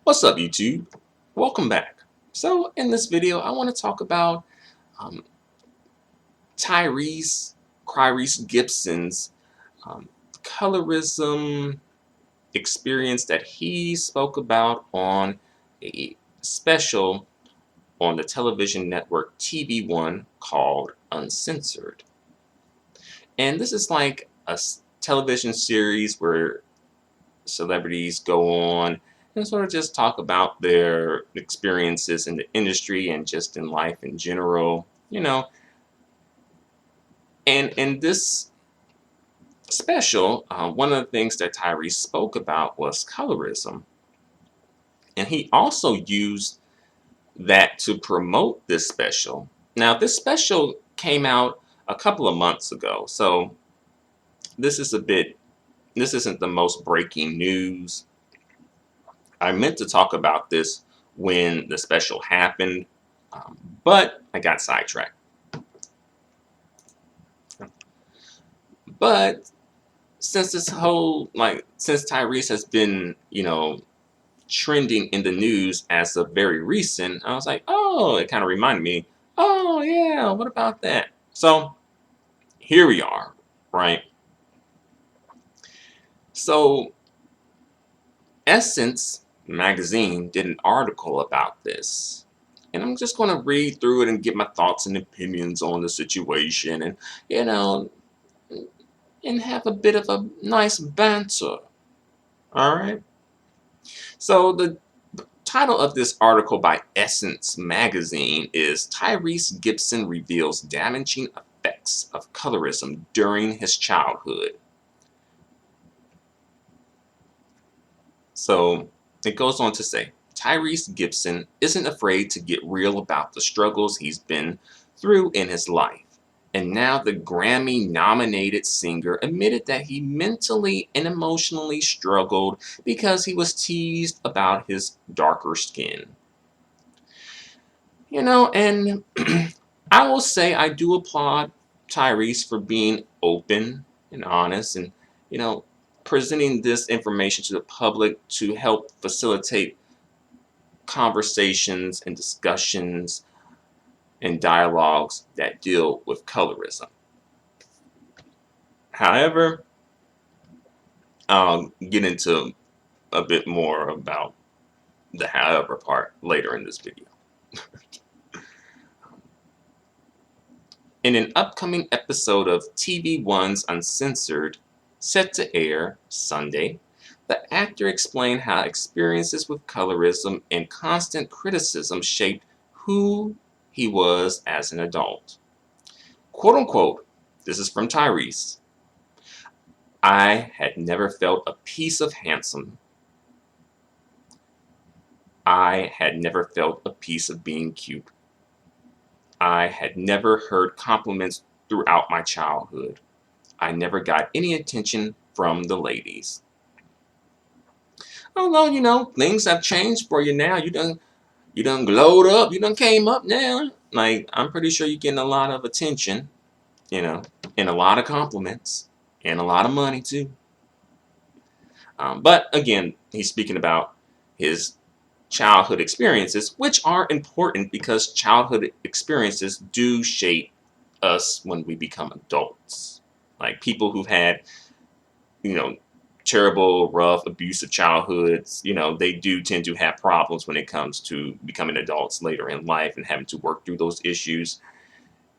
What's up, YouTube? Welcome back. So in this video, I want to talk about um, Tyrese, Cryrese Gibson's um, colorism experience that he spoke about on a special on the television network TV1 called Uncensored. And this is like a television series where celebrities go on and sort of just talk about their experiences in the industry and just in life in general. And in this special, one of the things that Tyrese spoke about was colorism. And he also used that to promote this special. Now, this special came out a couple of months ago, so this is this isn't the most breaking news. I meant to talk about this when the special happened, but I got sidetracked. But since since Tyrese has been, trending in the news as of very recent, I was like, oh, it kind of reminded me, oh, yeah, what about that? So here we are, right? So Essence magazine did an article about this. And I'm just going to read through it and give my thoughts and opinions on the situation and, you know, and have a bit of a nice banter. All right. So the title of this article by Essence magazine is Tyrese Gibson reveals damaging effects of colorism during his childhood. So it goes on to say, Tyrese Gibson isn't afraid to get real about the struggles he's been through in his life. And now the Grammy-nominated singer admitted that he mentally and emotionally struggled because he was teased about his darker skin. And I will say I do applaud Tyrese for being open and honest and, you know, presenting this information to the public to help facilitate conversations and discussions and dialogues that deal with colorism. However, I'll get into a bit more about the however part later in this video. In an upcoming episode of TV1's Uncensored, set to air Sunday, the actor explained how experiences with colorism and constant criticism shaped who he was as an adult. Quote unquote, this is from Tyrese. I had never felt a piece of handsome. I had never felt a piece of being cute. I had never heard compliments throughout my childhood. I never got any attention from the ladies. Although, things have changed for you now. You done glowed up. You done came up now. Like, I'm pretty sure you're getting a lot of attention, and a lot of compliments, and a lot of money too. But again, he's speaking about his childhood experiences, which are important because childhood experiences do shape us when we become adults. Like people who've had, you know, terrible, rough, abusive childhoods, they do tend to have problems when it comes to becoming adults later in life and having to work through those issues.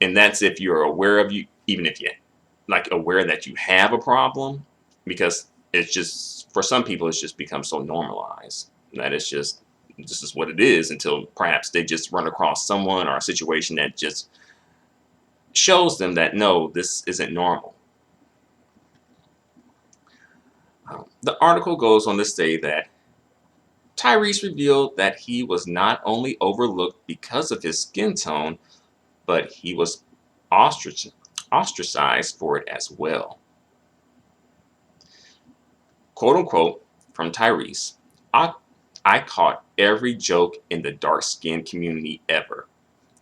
And that's if you're aware of even if you're like aware that you have a problem, because it's just, for some people, it's just become so normalized that it's just, this is what it is until perhaps they just run across someone or a situation that just shows them that no, this isn't normal. The article goes on to say that Tyrese revealed that he was not only overlooked because of his skin tone, but he was ostracized for it as well. Quote unquote, from Tyrese, I caught every joke in the dark skin community ever.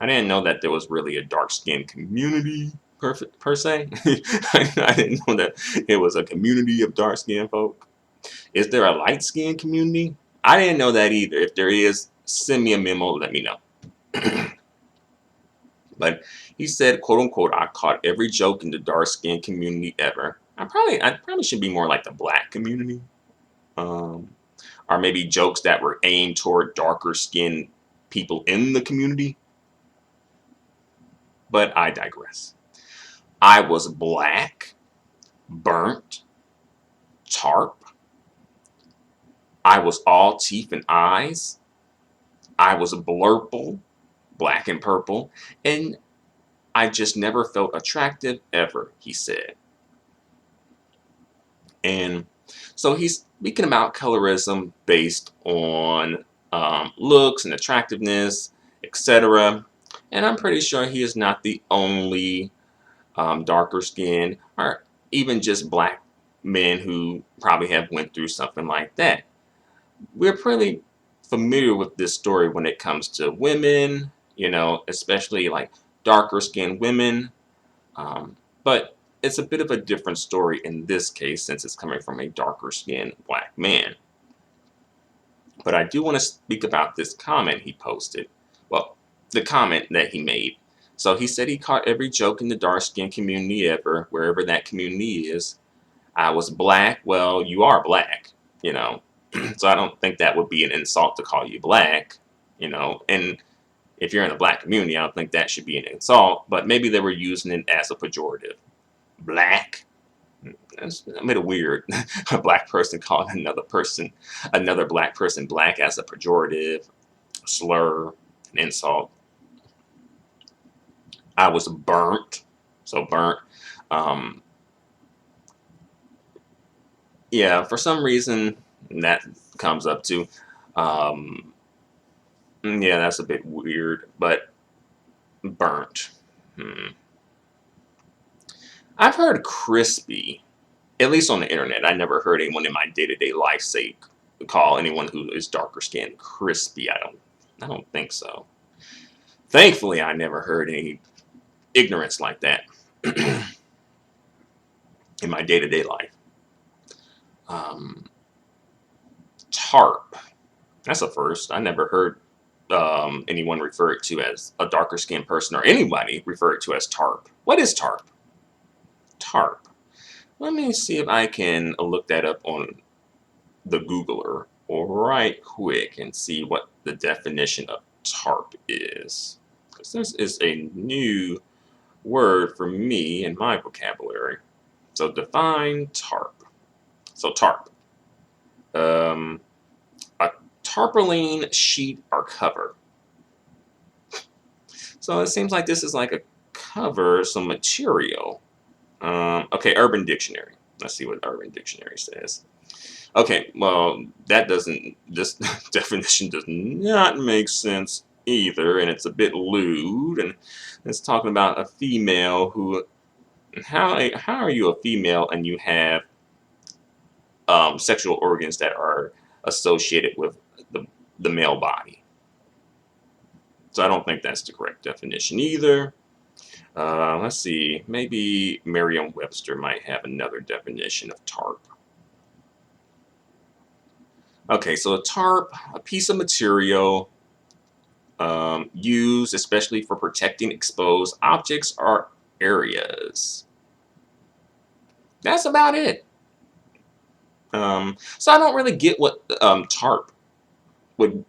I didn't know that there was really a dark skin community per se. I didn't know that it was a community of dark skinned folk. Is there a light skin community? I didn't know that either. If there is, send me a memo, let me know. But he said, quote unquote, I caught every joke in the dark skinned community ever. I probably should be more like the black community. Um, or maybe jokes that were aimed toward darker skinned people in the community. But I digress. I was black, burnt, tarp. I was all teeth and eyes. I was blurple, black and purple, and I just never felt attractive ever, he said. And so he's speaking about colorism based on looks and attractiveness, etc. And I'm pretty sure he is not the only darker skin or even just black men who probably have went through something like that. We're pretty familiar with this story when it comes to women, especially like darker skinned women. But it's a bit of a different story in this case since it's coming from a darker skinned black man. But I do want to speak about this comment he posted. Well, the comment that he made. So he said he caught every joke in the dark skinned community ever, wherever that community is. I was black. Well, you are black, you know. So I don't think that would be an insult to call you black, And if you're in a black community, I don't think that should be an insult. But maybe they were using it as a pejorative. Black. That's a bit weird. A black person calling another black person black as a pejorative, slur, an insult. I was burnt. So burnt. Um, yeah, for some reason that comes up too. Um, yeah, that's a bit weird, but burnt. Hmm. I've heard crispy, at least on the internet. I never heard anyone in my day-to-day life call anyone who is darker skinned crispy. I don't think so. Thankfully, I never heard any ignorance like that in my day-to-day life. Um, tarp. That's a first. I never heard anyone refer to as a darker skinned person or anybody refer to as tarp. What is tarp? Tarp. Let me see if I can look that up on the Googler right quick and see what the definition of tarp is. Because this is a new word for me in my vocabulary. So define tarp. So tarp. A tarpaulin sheet or cover. So it seems like this is like a cover, some material. Okay, Urban Dictionary. Let's see what Urban Dictionary says. Okay, well, this definition does not make sense either, and it's a bit lewd, and it's talking about a female who, how are you a female and you have sexual organs that are associated with the male body? So I don't think that's the correct definition either. Let's see, maybe Merriam-Webster might have another definition of tarp. Okay, so a tarp, a piece of material used especially for protecting exposed objects or areas. That's about it. So I don't really get what tarp would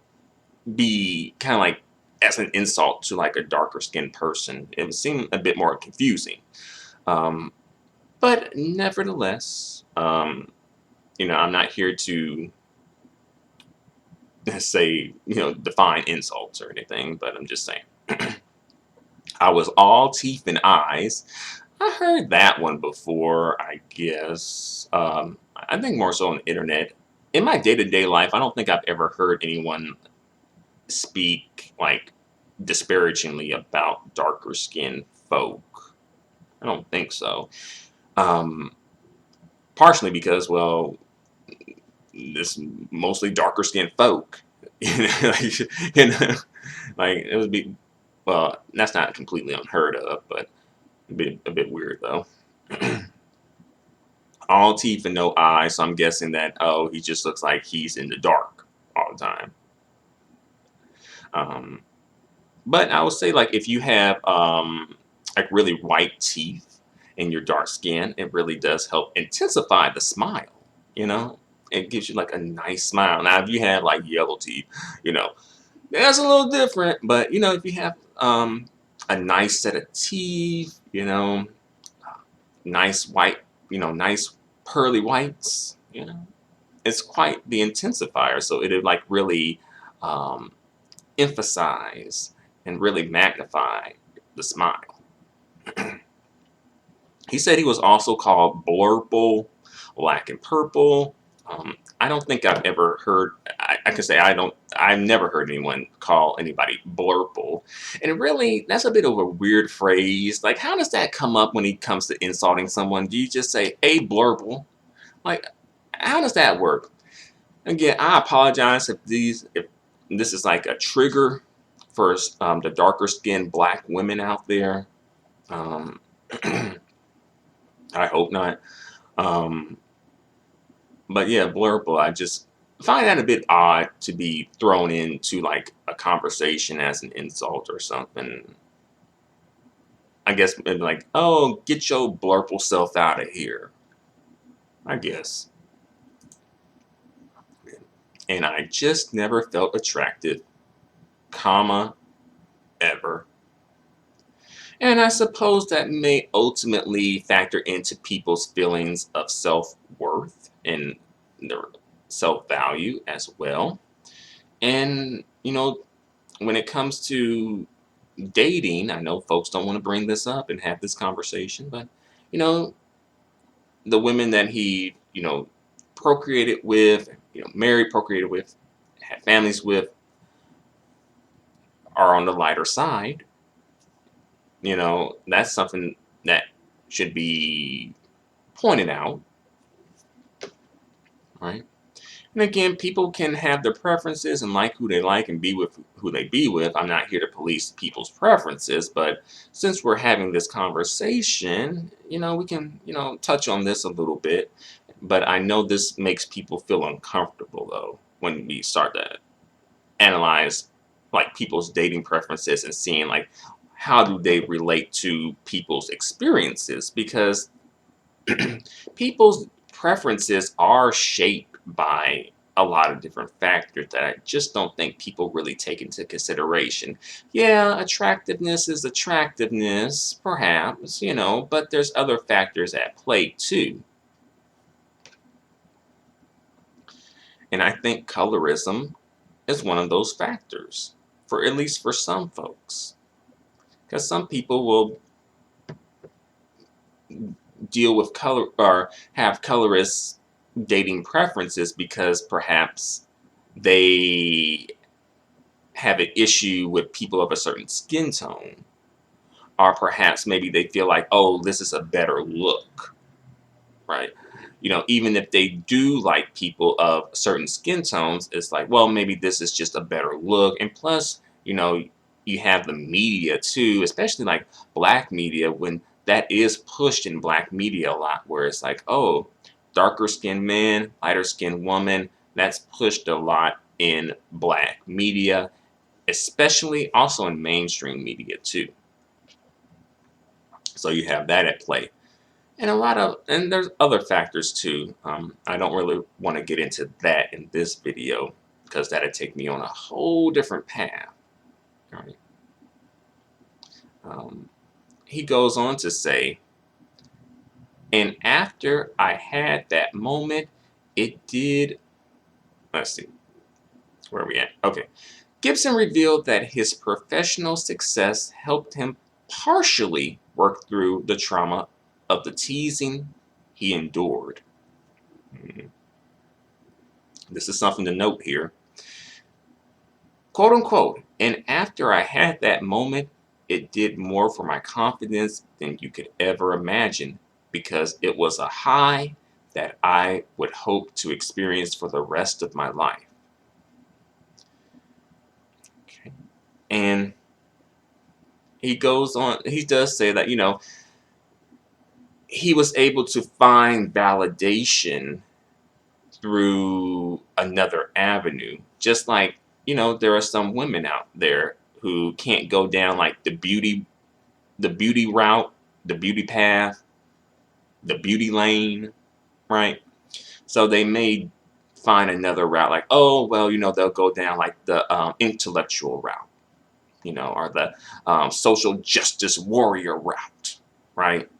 be kind of like as an insult to like a darker skinned person. It would seem a bit more confusing. But nevertheless, I'm not here to say, define insults or anything, but I'm just saying. I was all teeth and eyes. I heard that one before, I guess. I think more so on the internet. In my day-to-day life, I don't think I've ever heard anyone speak like disparagingly about darker skinned folk. I don't think so. Partially because, well, this mostly darker skinned folk. like, like it would be. Well, that's not completely unheard of, but a bit weird though. All teeth and no eyes, so I'm guessing that he just looks like he's in the dark. all the time. But I would say, like, if you have like really white teeth and your dark skin, it really does help intensify the smile. You know, it gives you like a nice smile. Now, if you have like yellow teeth, you know, that's a little different. But you know, if you have a nice set of teeth, you know, nice white, you know, nice pearly whites, you know, it's quite the intensifier. So it'll like really um, emphasize and really magnify the smile. He said he was also called blurple, black and purple. I don't think I've ever heard. I can say I don't. I've never heard anyone call anybody blurple, and really, that's a bit of a weird phrase. Like, how does that come up when he comes to insulting someone? Do you just say, "Hey, blurple"? Like, how does that work? Again, I apologize if this is like a trigger for the darker skinned black women out there. Um, I hope not. Um, but yeah, blurple. I just find that a bit odd to be thrown into like a conversation as an insult or something. I guess maybe like, oh, get your blurple self out of here. I guess. And I just never felt attractive, comma, ever. And I suppose that may ultimately factor into people's feelings of self-worth and their self-value as well. And, you know, when it comes to dating, I know folks don't want to bring this up and have this conversation, but, you know, the women that he, you know, procreated with, you know, married, procreated with, had families with, are on the lighter side. You know, that's something that should be pointed out, right? And again, people can have their preferences and like who they like and be with who they be with. I'm not here to police people's preferences, but since we're having this conversation, you know, we can, you know, touch on this a little bit. But I know this makes people feel uncomfortable though when we start to analyze like people's dating preferences and seeing like how do they relate to people's experiences, because people's preferences are shaped by a lot of different factors that I just don't think people really take into consideration. Yeah, attractiveness is attractiveness, perhaps, you know, but there's other factors at play too. And I think colorism is one of those factors, for at least for some folks. Because some people will deal with color or have colorist dating preferences because perhaps they have an issue with people of a certain skin tone, or perhaps maybe they feel like, oh, this is a better look, right? You know, even if they do like people of certain skin tones, it's like, well, maybe this is just a better look. And plus, you know, you have the media too, especially like black media, when that is pushed in black media a lot, where it's like, oh, darker skinned man, lighter skinned woman, that's pushed a lot in black media, especially also in mainstream media too. So you have that at play. And and there's other factors too. I don't really want to get into that in this video because that'd take me on a whole different path. Right? Um, he goes on to say, and after I had that moment, it did. Let's see, where are we at? Okay. Gibson revealed that his professional success helped him partially work through the trauma of the teasing he endured. Mhm. This is something to note here. Quote unquote, and after I had that moment, it did more for my confidence than you could ever imagine because it was a high that I would hope to experience for the rest of my life. Okay. And he goes on, he does say that, you know, he was able to find validation through another avenue. Just like, there are some women out there who can't go down like the beauty route, the beauty path, the beauty lane, right? So they may find another route, like, oh, well, they'll go down like the intellectual route, or the social justice warrior route, right?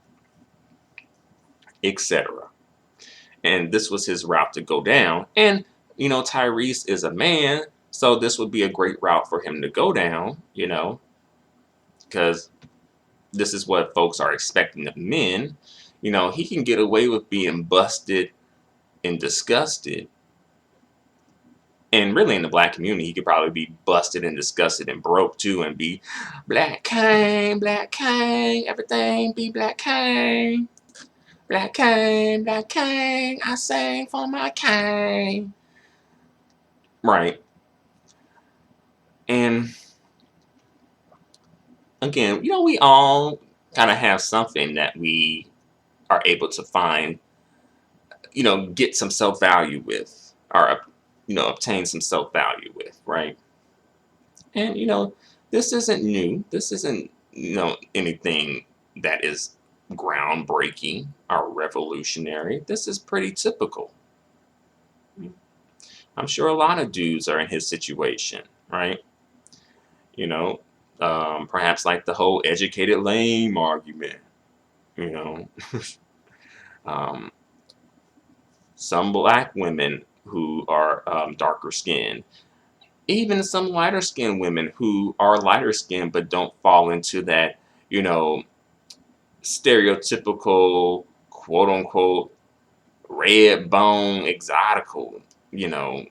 Etc. And this was his route to go down. And, Tyrese is a man, so this would be a great route for him to go down, because this is what folks are expecting of men. He can get away with being busted and disgusted. And really in the black community, he could probably be busted and disgusted and broke too and be Black King, everything be Black King. Black King, I sing for my king. Right. And again, we all kind of have something that we are able to find, get some self-value with, or, obtain some self-value with, right? And, this isn't new. This isn't, anything that is groundbreaking or revolutionary. This is pretty typical. I'm sure a lot of dudes are in his situation, right? Perhaps like the whole educated lame argument, you know. um, some black women who are darker skinned, even some lighter skinned women who are lighter skinned but don't fall into that, stereotypical quote unquote red bone exotical, you know,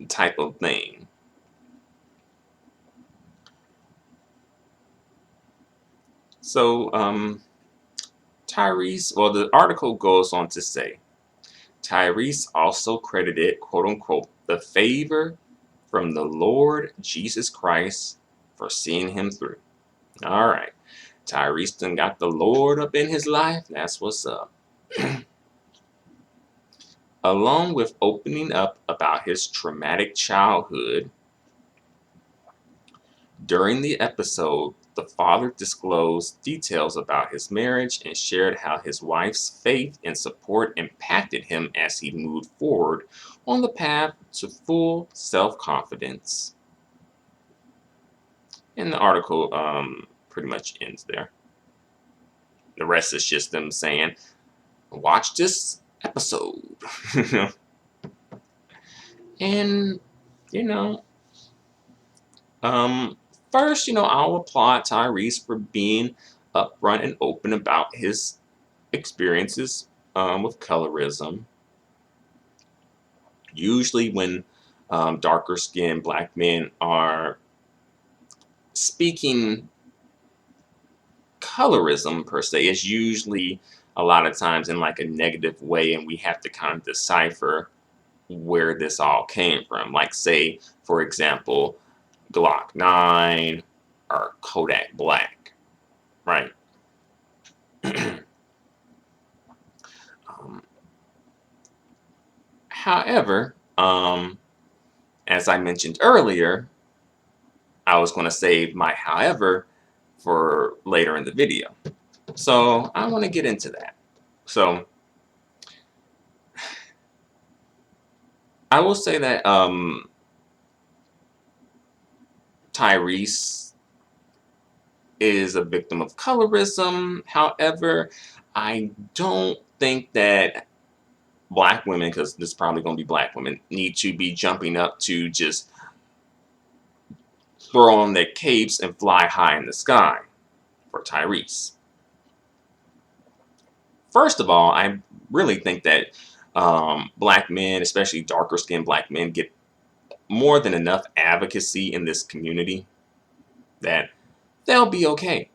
type of thing. So, Tyrese, well, the article goes on to say, Tyrese also credited, quote unquote, the favor from the Lord Jesus Christ for seeing him through. All right. Tyrese done got the Lord up in his life. That's what's up. Along with opening up about his traumatic childhood, during the episode, the father disclosed details about his marriage and shared how his wife's faith and support impacted him as he moved forward on the path to full self-confidence. And the article pretty much ends there. The rest is just them saying, watch this episode. And, first, I'll applaud Tyrese for being upfront and open about his experiences with colorism. Usually when darker skinned black men are speaking colorism per se, is usually a lot of times in like a negative way, and we have to kind of decipher where this all came from. Like, say, for example, Glock 9 or Kodak Black, right? However, as I mentioned earlier, I was going to save my however for later in the video. So I want to get into that. So I will say that Tyrese is a victim of colorism. However, I don't think that black women, because this is probably going to be black women, need to be jumping up to just throw on their capes and fly high in the sky for Tyrese. First of all, I really think that black men, especially darker skinned black men, get more than enough advocacy in this community that they'll be okay.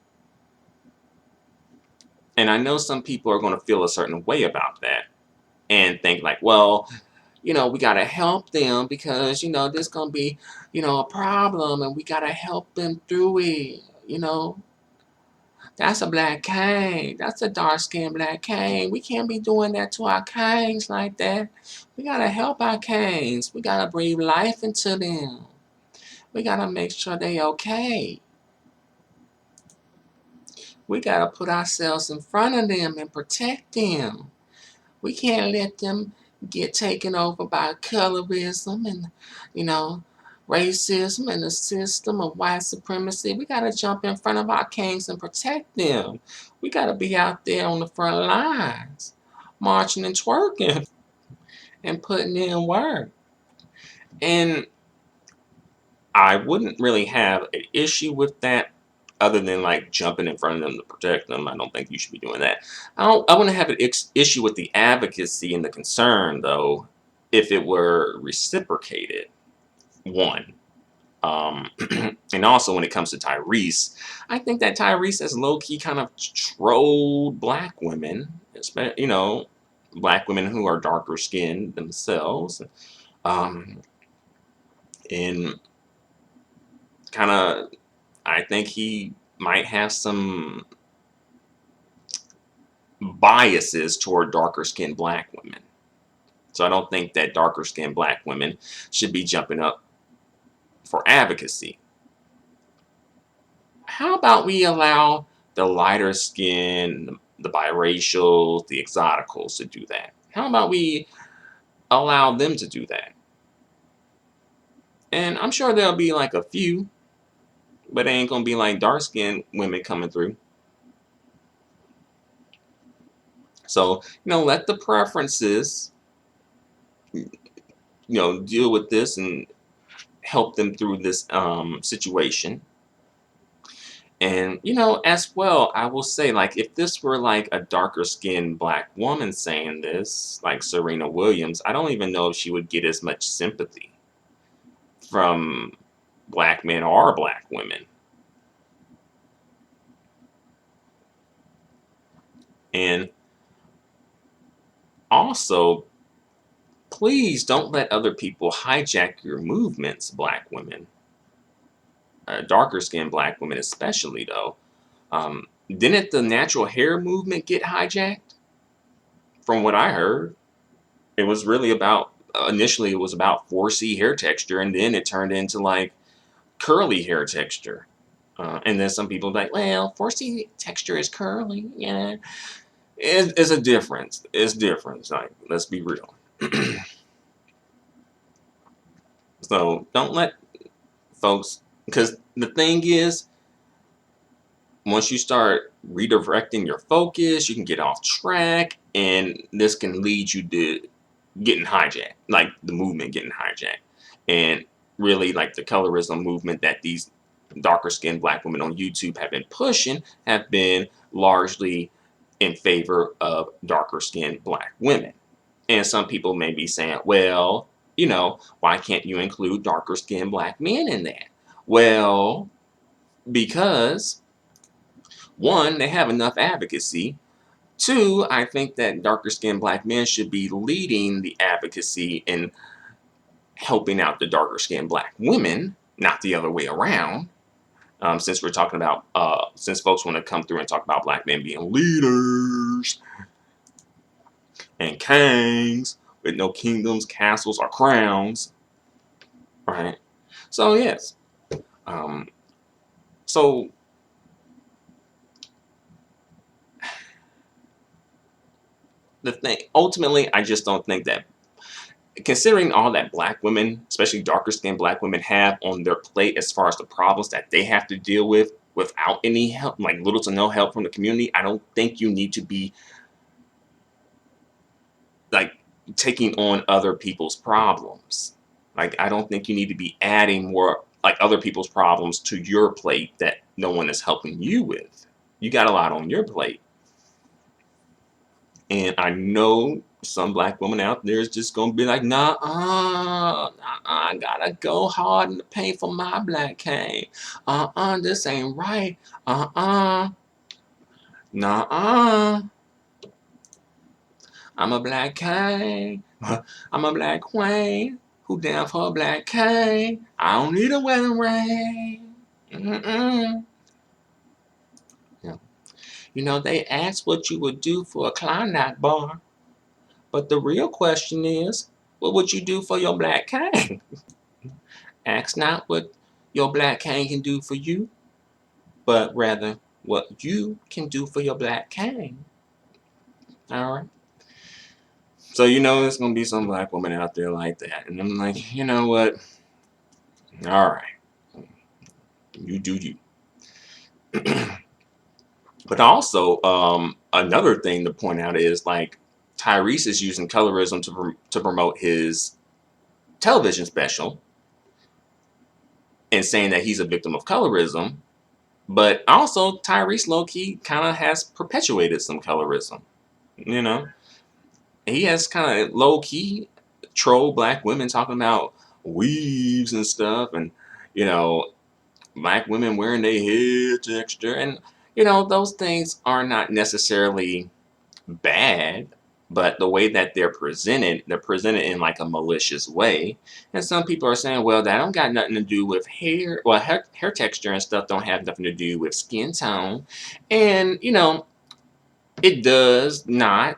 And I know some people are going to feel a certain way about that and think like, well, we got to help them because, there's going to be, a problem and we got to help them through it. That's a black cane. That's a dark-skinned black cane. We can't be doing that to our canes like that. We gotta help our canes. We gotta breathe life into them. We gotta make sure they okay. We gotta put ourselves in front of them and protect them. We can't let them get taken over by colorism and, you know, racism and the system of white supremacy. We got to jump in front of our kings and protect them. We got to be out there on the front lines, marching and twerking and putting in work. And I wouldn't really have an issue with that other than like jumping in front of them to protect them. I don't think you should be doing that. I wouldn't have an issue with the advocacy and the concern though if it were reciprocated. One. And also when it comes to Tyrese, I think that Tyrese has low-key kind of trolled black women, you know, black women who are darker skinned themselves. Um, and kind of I think he might have some biases toward darker skinned black women. So I don't think that darker skinned black women should be jumping up for advocacy. How about we allow the lighter skin, the biracials, the exoticals to do that? How about we allow them to do that? And I'm sure there'll be like a few, but it ain't gonna be like dark skinned women coming through. So, let the preferences, deal with this and help them through this situation. And, as well, I will say, like, if this were like a darker skinned black woman saying this, like Serena Williams, I don't even know if she would get as much sympathy from black men or black women. And also, please don't let other people hijack your movements, black women. Darker skinned black women, especially, though. Didn't the natural hair movement get hijacked? From what I heard, it was really about, initially, it was about 4C hair texture, and then it turned into like curly hair texture. And then some people like, well, 4C texture is curly. Yeah, it's a difference. It's different. Like, let's be real. So don't let folks, because the thing is, once you start redirecting your focus, you can get off track, and this can lead you to getting hijacked, like the movement getting hijacked. And really, like the colorism movement that these darker skinned black women on YouTube have been pushing have been largely in favor of darker skinned black women. And some people may be saying, well, why can't you include darker skinned black men in that? Well, because one, they have enough advocacy. Two, I think that darker skinned black men should be leading the advocacy and helping out the darker skinned black women, not the other way around. Since we're talking about, since folks want to come through and talk about black men being leaders and kings with no kingdoms, castles, or crowns, right? So yes, so the thing, ultimately, I just don't think that, considering all that black women, especially darker skinned black women, have on their plate as far as the problems that they have to deal with without any help, like little to no help from the community, I don't think you need to be like taking on other people's problems. Like, I don't think you need to be adding more like other people's problems to your plate that no one is helping you with. You got a lot on your plate. And I know some black woman out there is just gonna be like, nah, I gotta go hard in the paint for my black cane. This ain't right. Nah. I'm a black cane. I'm a black queen who down for a black cane. I don't need a wedding ring. Yeah. They asked what you would do for a Klondike bar, but the real question is, what would you do for your black king? Ask not what your black king can do for you, but rather what you can do for your black king. All right. So there's gonna be some black woman out there like that, and I'm like, you know what? All right, you do you. But also, another thing to point out is like Tyrese is using colorism to promote his television special and saying that he's a victim of colorism. But also, Tyrese low-key kind of has perpetuated some colorism. You know, he has kind of low-key trolled black women talking about weaves and stuff, and you know, black women wearing their hair texture, and those things are not necessarily bad, but the way that they're presented in like a malicious way. And some people are saying, well, that don't got nothing to do with hair. Well, hair texture and stuff don't have nothing to do with skin tone. And, it does not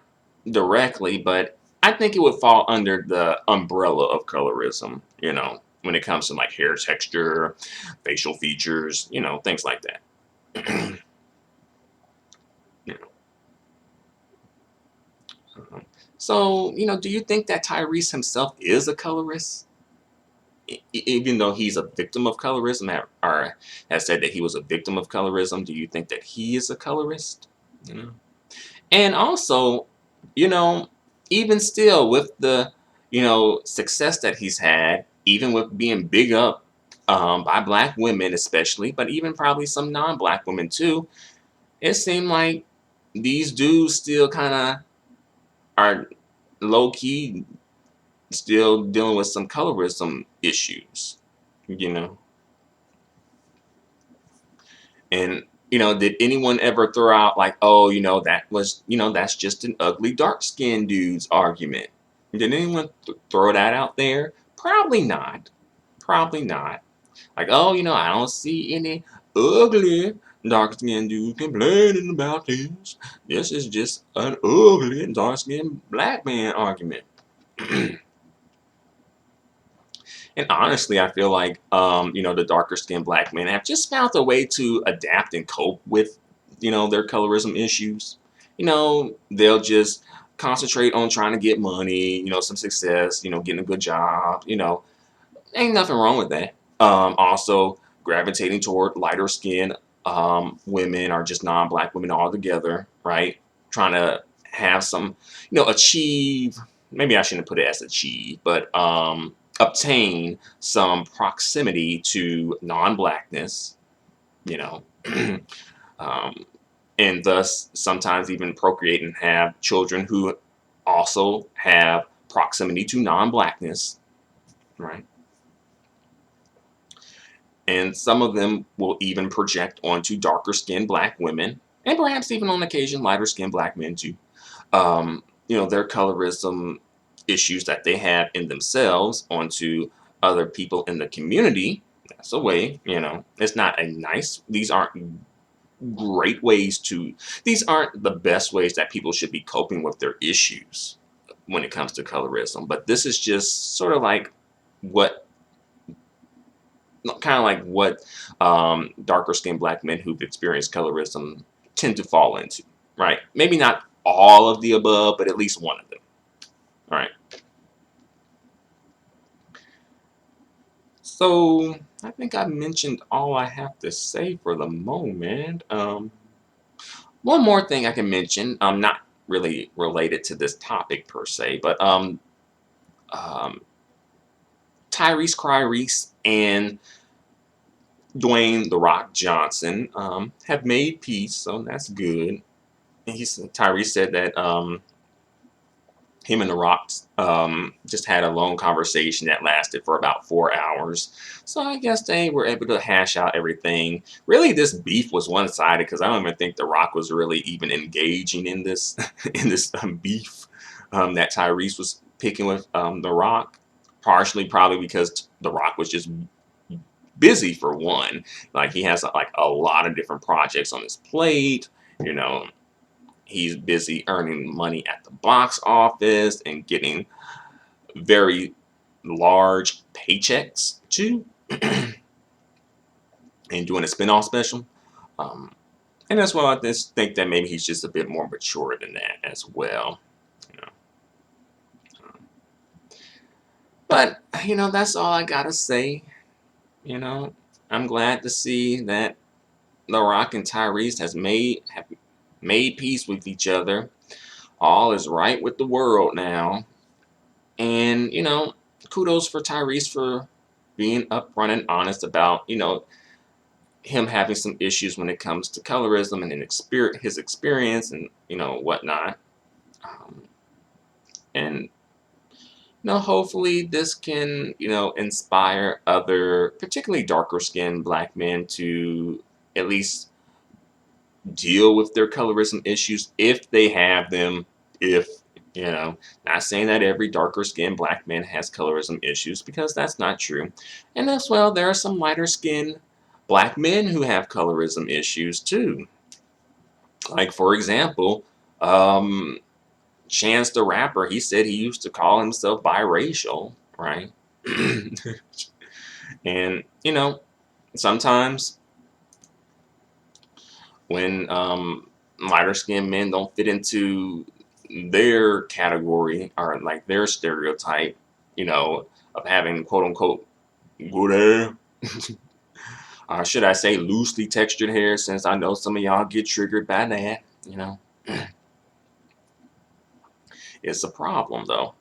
directly, but I think it would fall under the umbrella of colorism, when it comes to like hair texture, facial features, things like that. So, do you think that Tyrese himself is a colorist? Even though he's a victim of colorism, or has said that he was a victim of colorism, do you think that he is a colorist? And also, you know, even still with the, success that he's had, even with being big up by black women especially, but even probably some non-black women too, it seemed like these dudes still kind of are low key still dealing with some colorism issues, you know. And did anyone ever throw out like, oh, that's just an ugly dark skinned dude's argument? Did anyone throw that out there? Probably not. Probably not. Like, oh, I don't see any ugly dark skinned dudes complaining about this. This is just an ugly dark skinned black man argument. And honestly, I feel like, the darker skinned black men have just found a way to adapt and cope with, their colorism issues. They'll just concentrate on trying to get money, some success, getting a good job, ain't nothing wrong with that. Also gravitating toward lighter skin women or just non-black women altogether, right? Trying to have some, achieve, maybe I shouldn't put it as achieve, but obtain some proximity to non-blackness, you know, um, and thus sometimes even procreate and have children who also have proximity to non-blackness, right? And some of them will even project onto darker skinned black women, and perhaps even on occasion lighter skinned black men too. Their colorism issues that they have in themselves onto other people in the community. That's a way, it's not a nice, these aren't great ways to, these aren't the best ways that people should be coping with their issues when it comes to colorism. But this is just sort of like what, darker skinned black men who've experienced colorism tend to fall into, right? Maybe not all of the above, but at least one of them. All right. So I think I mentioned all I have to say for the moment. One more thing I can mention, not really related to this topic per se, but Tyrese, Cryrese, and Dwayne "The Rock" Johnson have made peace, so that's good. And Tyrese said that him and The Rock just had a long conversation that lasted for about 4 hours. So I guess they were able to hash out everything. Really, this beef was one-sided because I don't even think The Rock was really even engaging in this in this beef that Tyrese was picking with The Rock. Partially, probably because The Rock was just busy for one. Like he has like a lot of different projects on his plate, You know, he's busy earning money at the box office and getting very large paychecks too, and doing a spin-off special. Um, and as well, I just think that maybe he's just a bit more mature than that as well. You know. But that's all I gotta say. You know, I'm glad to see that The Rock and Tyrese have made peace with each other. All is right with the world now. And, kudos for Tyrese for being upfront and honest about, him having some issues when it comes to colorism and his experience and, whatnot. Um, and, hopefully this can, inspire other, particularly darker skinned black men to at least deal with their colorism issues if they have them. If not saying that every darker skinned black man has colorism issues, because that's not true. And as well, there are some lighter skinned black men who have colorism issues too. Like, for example, Chance the Rapper, he said he used to call himself biracial, right? And sometimes when lighter skinned men don't fit into their category or like their stereotype, of having quote unquote good hair, or should I say loosely textured hair, since I know some of y'all get triggered by that, it's a problem though.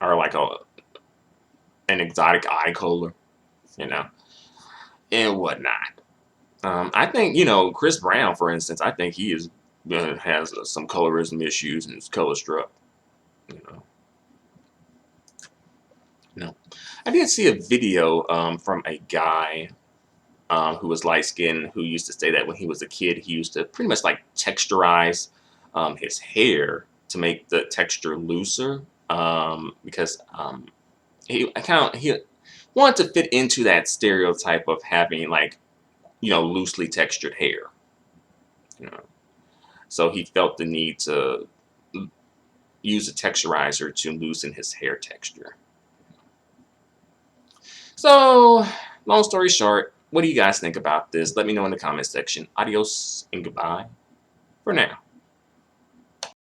Or like an exotic eye color, you know, and whatnot. I think Chris Brown, for instance. I think he has some colorism issues and is color struck. You know, no. I did see a video from a guy who was light skinned, who used to say that when he was a kid, he used to pretty much like texturize his hair to make the texture looser, because he wanted to fit into that stereotype of having like loosely textured hair. You know, so he felt the need to use a texturizer to loosen his hair texture. So, long story short, what do you guys think about this? Let me know in the comment section. Adios and goodbye for now.